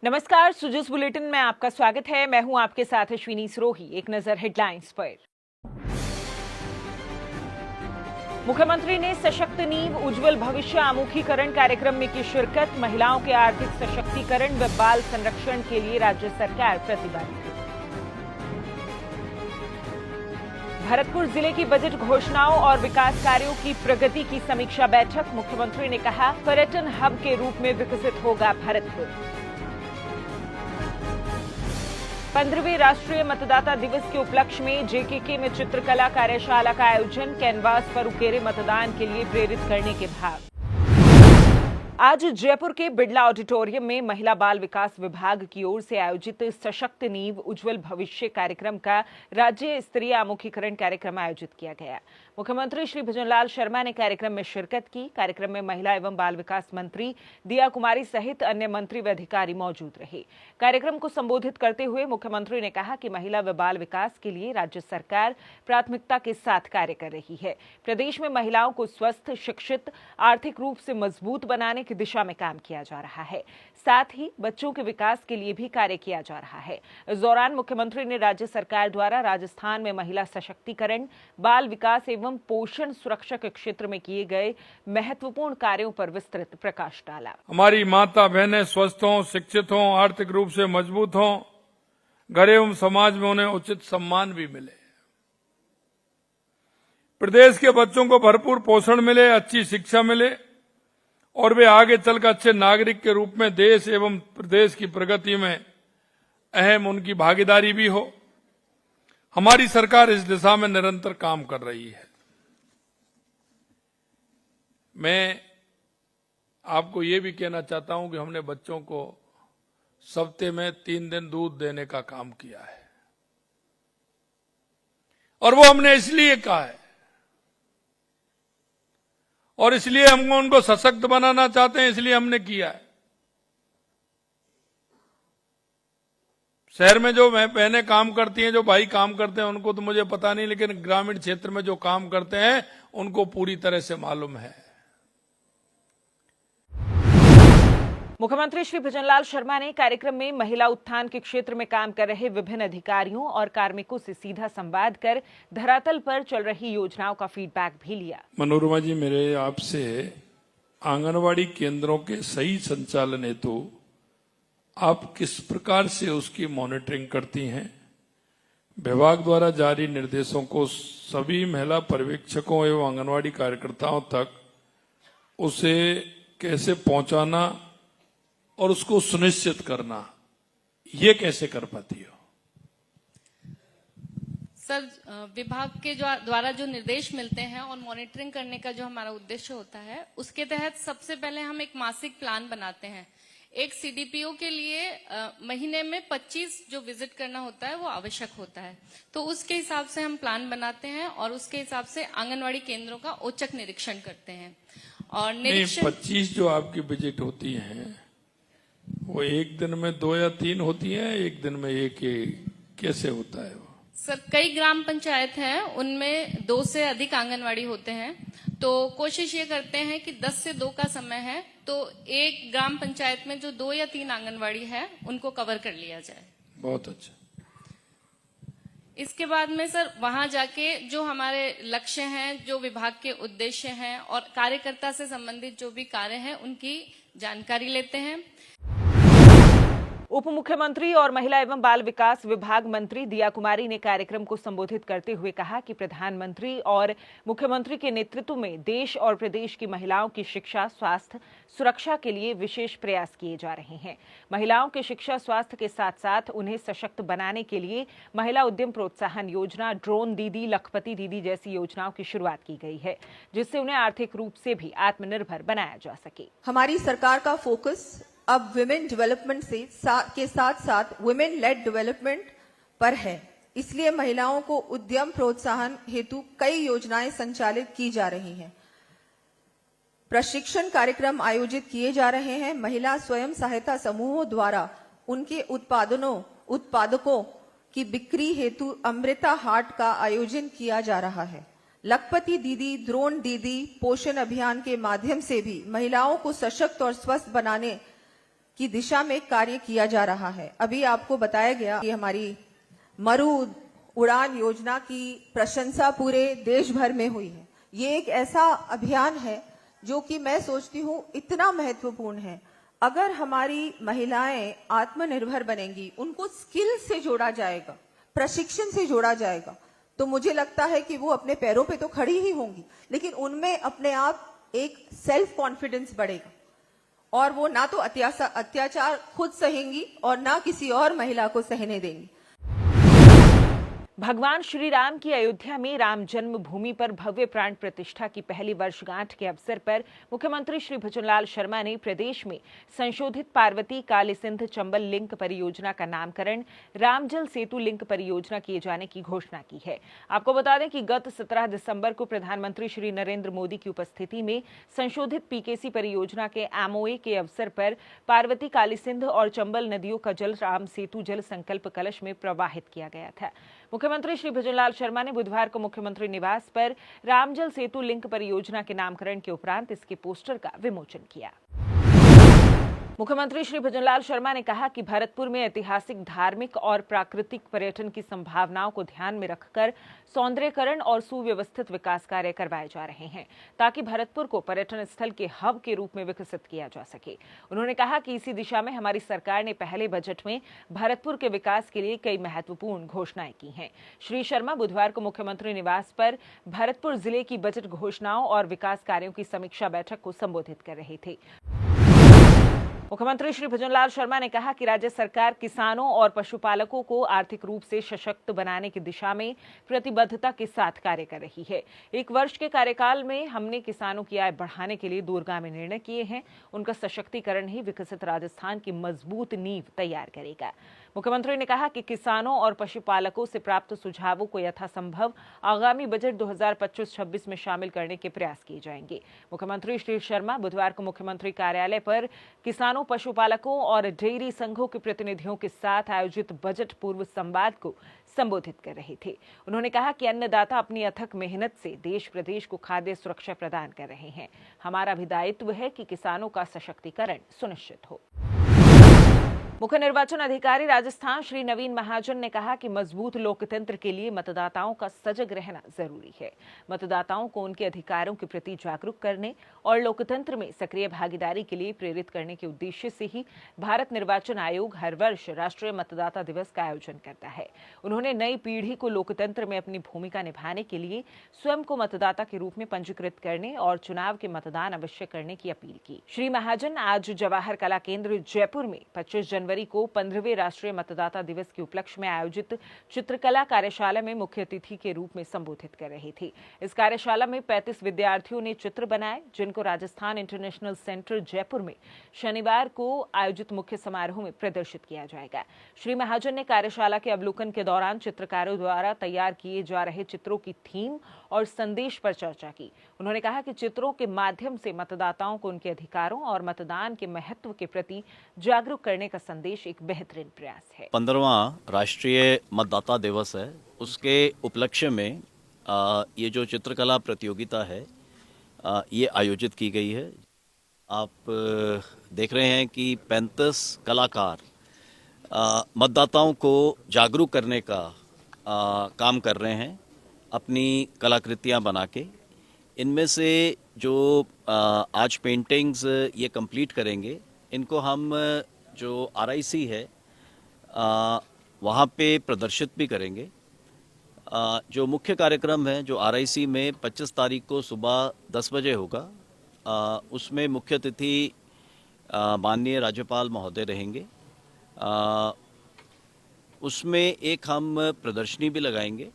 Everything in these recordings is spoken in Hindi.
नमस्कार, सुजस बुलेटिन में आपका स्वागत है। मैं हूं आपके साथ अश्विनी सरोही। एक नजर हेडलाइंस पर। मुख्यमंत्री ने सशक्त नींव उज्जवल भविष्य आमुखीकरण कार्यक्रम में की शिरकत। महिलाओं के आर्थिक सशक्तिकरण व बाल संरक्षण के लिए राज्य सरकार प्रतिबद्ध। भरतपुर जिले की बजट घोषणाओं और विकास कार्यों की प्रगति की समीक्षा बैठक। मुख्यमंत्री ने कहा, पर्यटन हब के रूप में विकसित होगा भरतपुर। 15वें राष्ट्रीय मतदाता दिवस के उपलक्ष्य में जेकेके में चित्रकला कार्यशाला का आयोजन। कैनवास पर उकेरे मतदान के लिए प्रेरित करने के भाव। आज जयपुर के बिड़ला ऑडिटोरियम में महिला बाल विकास विभाग की ओर से आयोजित सशक्त नींव उज्जवल भविष्य कार्यक्रम का राज्य स्तरीय आमुखीकरण कार्यक्रम आयोजित किया गया। मुख्यमंत्री श्री भजनलाल शर्मा ने कार्यक्रम में शिरकत की। कार्यक्रम में महिला एवं बाल विकास मंत्री दिया कुमारी सहित अन्य मंत्री व अधिकारी मौजूद रहे। कार्यक्रम को संबोधित करते हुए मुख्यमंत्री ने कहा कि महिला व बाल विकास के लिए राज्य सरकार प्राथमिकता के साथ कार्य कर रही है। प्रदेश में महिलाओं को स्वस्थ, शिक्षित, आर्थिक रूप से मजबूत बनाने की दिशा में काम किया जा रहा है। साथ ही बच्चों के विकास के लिए भी कार्य किया जा रहा है। इस दौरान मुख्यमंत्री ने राज्य सरकार द्वारा राजस्थान में महिला सशक्तिकरण, बाल विकास एवं पोषण सुरक्षा के क्षेत्र में किए गए महत्वपूर्ण कार्यों पर विस्तृत प्रकाश डाला। हमारी माता बहनें स्वस्थ हों, शिक्षित हों, आर्थिक रूप से मजबूत हों, घर एवं समाज में उन्हें उचित सम्मान भी मिले। प्रदेश के बच्चों को भरपूर पोषण मिले, अच्छी शिक्षा मिले और वे आगे चलकर अच्छे नागरिक के रूप में देश एवं प्रदेश की प्रगति में अहम उनकी भागीदारी भी हो। हमारी सरकार इस दिशा में निरंतर काम कर रही है। मैं आपको ये भी कहना चाहता हूं कि हमने बच्चों को सप्ताह में 3 दिन दूध देने का काम किया है और वो हमने इसलिए कहा है और इसलिए हम उनको सशक्त बनाना चाहते हैं, इसलिए हमने किया है। शहर में जो बहनें काम करती हैं, जो भाई काम करते हैं, उनको तो मुझे पता नहीं, लेकिन ग्रामीण क्षेत्र में जो काम करते हैं उनको पूरी तरह से मालूम है। मुख्यमंत्री श्री भजनलाल शर्मा ने कार्यक्रम में महिला उत्थान के क्षेत्र में काम कर रहे विभिन्न अधिकारियों और कार्मिकों से सीधा संवाद कर धरातल पर चल रही योजनाओं का फीडबैक भी लिया। मनोरमा जी, मेरे आपसे आंगनवाड़ी केंद्रों के सही संचालन हेतु आप किस प्रकार से उसकी मॉनिटरिंग करती हैं? विभाग द्वारा जारी निर्देशों को सभी महिला पर्यवेक्षकों एवं आंगनवाड़ी कार्यकर्ताओं तक उसे कैसे पहुंचाना और उसको सुनिश्चित करना, ये कैसे कर पाती हो? सर, विभाग के द्वारा जो निर्देश मिलते हैं और मॉनिटरिंग करने का जो हमारा उद्देश्य होता है, उसके तहत सबसे पहले हम एक मासिक प्लान बनाते हैं। एक सीडीपीओ के लिए महीने में 25 जो विजिट करना होता है वो आवश्यक होता है, तो उसके हिसाब से हम प्लान बनाते हैं और उसके हिसाब से आंगनवाड़ी केंद्रों का औचक निरीक्षण करते हैं। और निरीक्षण 25 जो आपकी विजिट होती हैं वो एक दिन में 2 या 3 होती हैं, एक दिन में एक, कैसे होता है वो? सर, कई ग्राम पंचायत हैं, उनमें 2 से अधिक आंगनवाड़ी होते हैं, तो कोशिश ये करते हैं कि 10 से 2 का समय है तो एक ग्राम पंचायत में जो 2 या 3 आंगनवाड़ी है उनको कवर कर लिया जाए। बहुत अच्छा। इसके बाद में सर वहां जाके जो हमारे लक्ष्य हैं, जो विभाग के उद्देश्य हैं और कार्यकर्ता से संबंधित जो भी कार्य हैं उनकी जानकारी लेते हैं। उप मुख्यमंत्री और महिला एवं बाल विकास विभाग मंत्री दिया कुमारी ने कार्यक्रम को संबोधित करते हुए कहा कि प्रधानमंत्री और मुख्यमंत्री के नेतृत्व में देश और प्रदेश की महिलाओं की शिक्षा, स्वास्थ्य, सुरक्षा के लिए विशेष प्रयास किए जा रहे हैं। महिलाओं के शिक्षा, स्वास्थ्य के साथ साथ उन्हें सशक्त बनाने के लिए महिला उद्यम प्रोत्साहन योजना, ड्रोन दीदी, लखपति दीदी जैसी योजनाओं की शुरुआत की गई है, जिससे उन्हें आर्थिक रूप से भी आत्मनिर्भर बनाया जा सके। हमारी सरकार का फोकस अब विमेन डेवलपमेंट के साथ साथ विमेन लेड डेवलपमेंट पर है। इसलिए महिलाओं को उद्यम प्रोत्साहन हेतु कई योजनाएं संचालित की जा रही हैं। प्रशिक्षण कार्यक्रम आयोजित किए जा रहे हैं। महिला स्वयं सहायता समूहों द्वारा उनके उत्पादकों की बिक्री हेतु अमृता हाट का आयोजन किया जा रहा है। लखपति दीदी, ड्रोन दीदी, पोषण अभियान के माध्यम से भी महिलाओं को सशक्त और स्वस्थ बनाने की दिशा में कार्य किया जा रहा है। अभी आपको बताया गया कि हमारी मरु उड़ान योजना की प्रशंसा पूरे देश भर में हुई है। ये एक ऐसा अभियान है जो कि मैं सोचती हूँ इतना महत्वपूर्ण है। अगर हमारी महिलाएं आत्मनिर्भर बनेंगी, उनको स्किल से जोड़ा जाएगा, प्रशिक्षण से जोड़ा जाएगा, तो मुझे लगता है कि वो अपने पैरों पे तो खड़ी ही होंगी, लेकिन उनमें अपने आप एक सेल्फ कॉन्फिडेंस बढ़ेगा और वो ना तो अत्याचार खुद सहेंगी और ना किसी और महिला को सहने देंगी। भगवान श्री राम की अयोध्या में राम जन्मभूमि पर भव्य प्राण प्रतिष्ठा की पहली वर्षगांठ के अवसर पर मुख्यमंत्री श्री भजनलाल शर्मा ने प्रदेश में संशोधित पार्वती काली सिंध चंबल लिंक परियोजना का नामकरण रामजल सेतु लिंक परियोजना किए जाने की घोषणा की है। आपको बता दें कि गत 17 दिसंबर को प्रधानमंत्री श्री नरेंद्र मोदी की उपस्थिति में संशोधित पीकेसी परियोजना के एमओए के अवसर पर पार्वती काली सिंध और चंबल नदियों का जल राम सेतु जल संकल्प कलश में प्रवाहित किया गया था। मुख्यमंत्री श्री भजनलाल शर्मा ने बुधवार को मुख्यमंत्री निवास पर रामजल सेतु लिंक परियोजना के नामकरण के उपरांत इसके पोस्टर का विमोचन किया। मुख्यमंत्री श्री भजनलाल शर्मा ने कहा कि भरतपुर में ऐतिहासिक, धार्मिक और प्राकृतिक पर्यटन की संभावनाओं को ध्यान में रखकर सौंदर्यीकरण और सुव्यवस्थित विकास कार्य करवाए जा रहे हैं ताकि भरतपुर को पर्यटन स्थल के हब के रूप में विकसित किया जा सके। उन्होंने कहा कि इसी दिशा में हमारी सरकार ने पहले बजट में भरतपुर के विकास के लिए कई महत्वपूर्ण घोषणाएं की हैं। श्री शर्मा बुधवार को मुख्यमंत्री निवास पर भरतपुर जिले की बजट घोषणाओं और विकास कार्यों की समीक्षा बैठक को संबोधित कर रहे थे। मुख्यमंत्री श्री भजनलाल शर्मा ने कहा कि राज्य सरकार किसानों और पशुपालकों को आर्थिक रूप से सशक्त बनाने की दिशा में प्रतिबद्धता के साथ कार्य कर रही है। 1 वर्ष के कार्यकाल में हमने किसानों की आय बढ़ाने के लिए दूरगामी निर्णय किए हैं। उनका सशक्तिकरण ही विकसित राजस्थान की मजबूत नींव तैयार करेगा। मुख्यमंत्री ने कहा कि किसानों और पशुपालकों से प्राप्त सुझावों को यथासंभव आगामी बजट 2025-26 में शामिल करने के प्रयास किए जाएंगे। मुख्यमंत्री श्री शर्मा बुधवार को मुख्यमंत्री कार्यालय पर किसानों, पशुपालकों और डेयरी संघों के प्रतिनिधियों के साथ आयोजित बजट पूर्व संवाद को संबोधित कर रहे थे। उन्होंने कहा कि अन्नदाता अपनी अथक मेहनत से देश प्रदेश को खाद्य सुरक्षा प्रदान कर रहे हैं। हमारा भी दायित्व है कि किसानों का सशक्तिकरण सुनिश्चित हो। मुख्य निर्वाचन अधिकारी राजस्थान श्री नवीन महाजन ने कहा कि मजबूत लोकतंत्र के लिए मतदाताओं का सजग रहना जरूरी है। मतदाताओं को उनके अधिकारों के प्रति जागरूक करने और लोकतंत्र में सक्रिय भागीदारी के लिए प्रेरित करने के उद्देश्य से ही भारत निर्वाचन आयोग हर वर्ष राष्ट्रीय मतदाता दिवस का आयोजन करता है। उन्होंने नई पीढ़ी को लोकतंत्र में अपनी भूमिका निभाने के लिए स्वयं को मतदाता के रूप में पंजीकृत करने और चुनाव के मतदान अवश्य करने की अपील की। श्री महाजन आज जवाहर कला केंद्र जयपुर में 25 जनवरी को 15वें राष्ट्रीय मतदाता दिवस के उपलक्ष्य में आयोजित चित्रकला कार्यशाला में मुख्य अतिथि के रूप में संबोधित कर रहे थे। इस कार्यशाला में 35 विद्यार्थियों ने चित्र बनाए, जिनको राजस्थान इंटरनेशनल सेंटर जयपुर में शनिवार को आयोजित मुख्य समारोह में प्रदर्शित किया जाएगा। श्री महाजन ने कार्यशाला के अवलोकन के दौरान चित्रकारों द्वारा तैयार किए जा रहे चित्रों की थीम और संदेश पर चर्चा की। उन्होंने कहा कि चित्रों के माध्यम से मतदाताओं को उनके अधिकारों और मतदान के महत्व के प्रति जागरूक करने का संदेश एक बेहतरीन प्रयास है। 15वां राष्ट्रीय मतदाता दिवस है, उसके उपलक्ष्य में ये जो चित्रकला प्रतियोगिता है ये आयोजित की गई है। आप देख रहे हैं कि 35 कलाकार मतदाताओं को जागरूक करने का काम कर रहे हैं अपनी कलाकृतियां बना के। इनमें से जो आज पेंटिंग्स ये कंप्लीट करेंगे, इनको हम जो RIC है वहाँ पे प्रदर्शित भी करेंगे। जो मुख्य कार्यक्रम है जो RIC में 25 तारीख को सुबह 10 बजे होगा, उसमें मुख्य अतिथि माननीय राज्यपाल महोदय रहेंगे। उसमें एक हम प्रदर्शनी भी लगाएंगे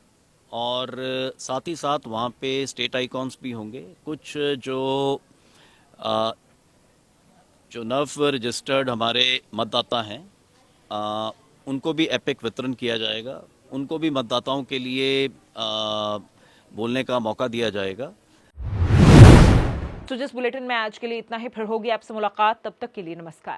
और साथ ही साथ वहाँ पे स्टेट आइकॉन्स भी होंगे। कुछ जो नव रजिस्टर्ड हमारे मतदाता हैं उनको भी एपिक वितरण किया जाएगा। उनको भी मतदाताओं के लिए बोलने का मौका दिया जाएगा। तो जिस बुलेटिन में आज के लिए इतना ही, फिर होगी आपसे मुलाकात। तब तक के लिए नमस्कार।